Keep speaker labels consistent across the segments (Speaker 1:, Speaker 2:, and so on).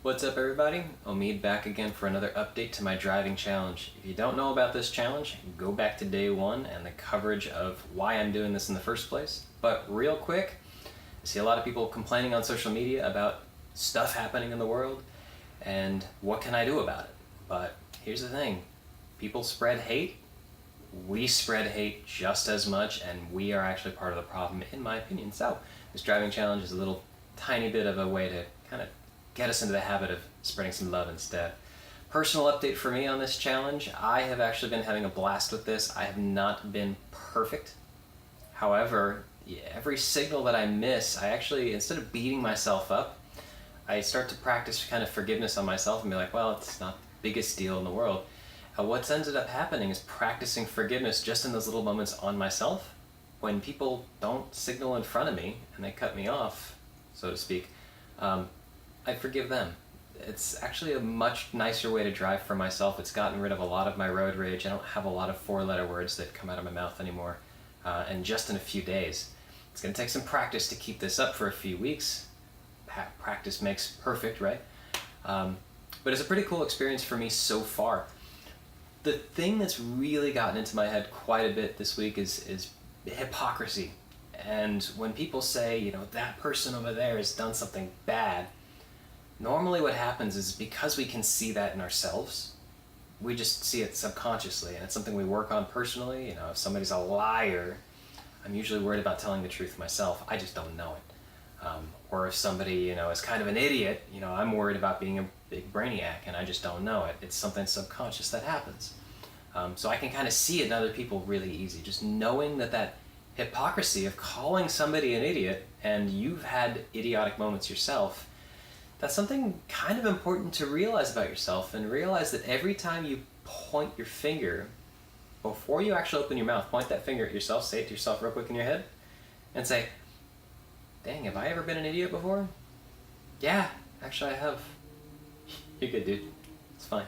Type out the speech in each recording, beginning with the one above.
Speaker 1: What's up everybody? Omid back again for another update to my driving challenge. If you don't know about this challenge, go back to day one and the coverage of why I'm doing this in the first place. But real quick, I see a lot of people complaining on social media about stuff happening in the world and what can I do about it? But here's the thing, people spread hate, we spread hate just as much, and we are actually part of the problem in my opinion. So this driving challenge is a little tiny bit of a way to kind of get us into the habit of spreading some love instead. Personal update for me on this challenge, I have actually been having a blast with this. I have not been perfect. However, every signal that I miss, I actually, instead of beating myself up, I start to practice kind of forgiveness on myself and be like, well, it's not the biggest deal in the world. What's ended up happening is practicing forgiveness just in those little moments on myself. When people don't signal in front of me and they cut me off, so to speak, I forgive them. It's actually a much nicer way to drive for myself. It's gotten rid of a lot of my road rage. I don't have a lot of four-letter words that come out of my mouth anymore, and just in a few days. It's going to take some practice to keep this up for a few weeks. Practice makes perfect, right? But it's a pretty cool experience for me so far. The thing that's really gotten into my head quite a bit this week is hypocrisy. And when people say, you know, that person over there has done something bad, normally what happens is because we can see that in ourselves, we just see it subconsciously, and it's something we work on personally. You know, if somebody's a liar, I'm usually worried about telling the truth myself. I just don't know it. Or if somebody, you know, is kind of an idiot, you know, I'm worried about being a big brainiac, and I just don't know it. It's something subconscious that happens. So I can kind of see it in other people really easy. Just knowing that hypocrisy of calling somebody an idiot, and you've had idiotic moments yourself, that's something kind of important to realize about yourself, and realize that every time you point your finger, before you actually open your mouth, point that finger at yourself, say it to yourself real quick in your head, and say, dang, have I ever been an idiot before? Yeah, actually I have. You're good, dude. It's fine.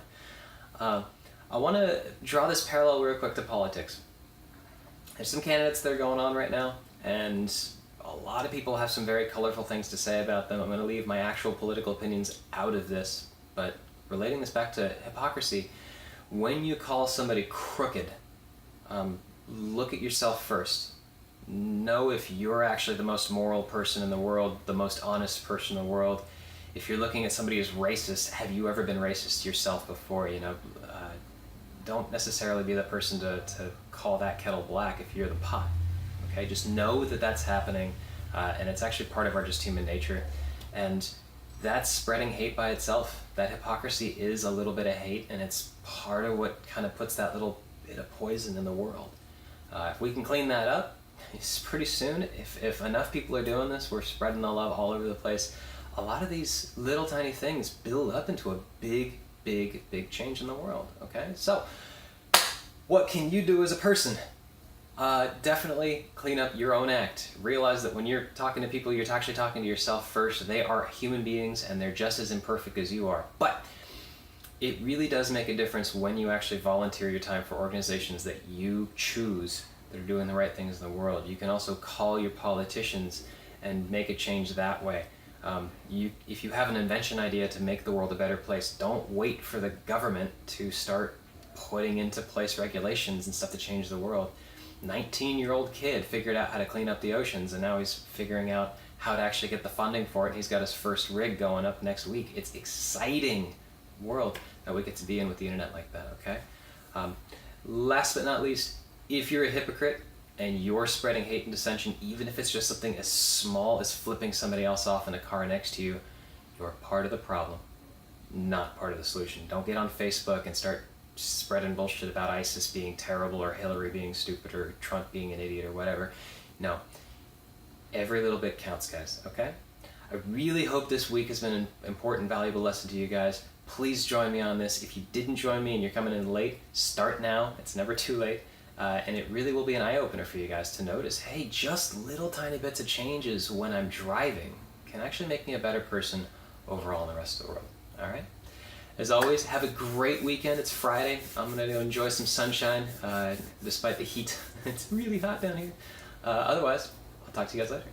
Speaker 1: I want to draw this parallel real quick to politics. There's some candidates that are going on right now, and a lot of people have some very colorful things to say about them. I'm going to leave my actual political opinions out of this, but relating this back to hypocrisy, when you call somebody crooked, look at yourself first. Know if you're actually the most moral person in the world, the most honest person in the world. If you're looking at somebody as racist, have you ever been racist yourself before? You know, don't necessarily be the person to call that kettle black if you're the pot. Okay, just know that that's happening, and it's actually part of our just human nature, and that's spreading hate by itself. That hypocrisy is a little bit of hate, and it's part of what kind of puts that little bit of poison in the world. If we can clean that up, it's pretty soon, if enough people are doing this, we're spreading the love all over the place, a lot of these little tiny things build up into a big change in the world, okay? So, what can you do as a person? Definitely clean up your own act. Realize that when you're talking to people, you're actually talking to yourself first. They are human beings, and they're just as imperfect as you are. But it really does make a difference when you actually volunteer your time for organizations that you choose that are doing the right things in the world. You can also call your politicians and make a change that way. If you have an invention idea to make the world a better place, don't wait for the government to start putting into place regulations and stuff to change the world. 19-year-old kid figured out how to clean up the oceans, and now he's figuring out how to actually get the funding for it, and he's got his first rig going up next week. It's exciting world that we get to be in with the internet like that, okay? Last but not least, if you're a hypocrite and you're spreading hate and dissension, even if it's just something as small as flipping somebody else off in a car next to you, you're part of the problem, not part of the solution. Don't get on Facebook and start spreading bullshit about ISIS being terrible, or Hillary being stupid, or Trump being an idiot, or whatever. No. Every little bit counts, guys, okay? I really hope this week has been an important, valuable lesson to you guys. Please join me on this. If you didn't join me and you're coming in late, start now. It's never too late. And it really will be an eye-opener for you guys to notice, hey, just little tiny bits of changes when I'm driving can actually make me a better person overall in the rest of the world, all right? As always, have a great weekend. It's Friday. I'm going to go enjoy some sunshine, despite the heat. It's really hot down here. Otherwise, I'll talk to you guys later.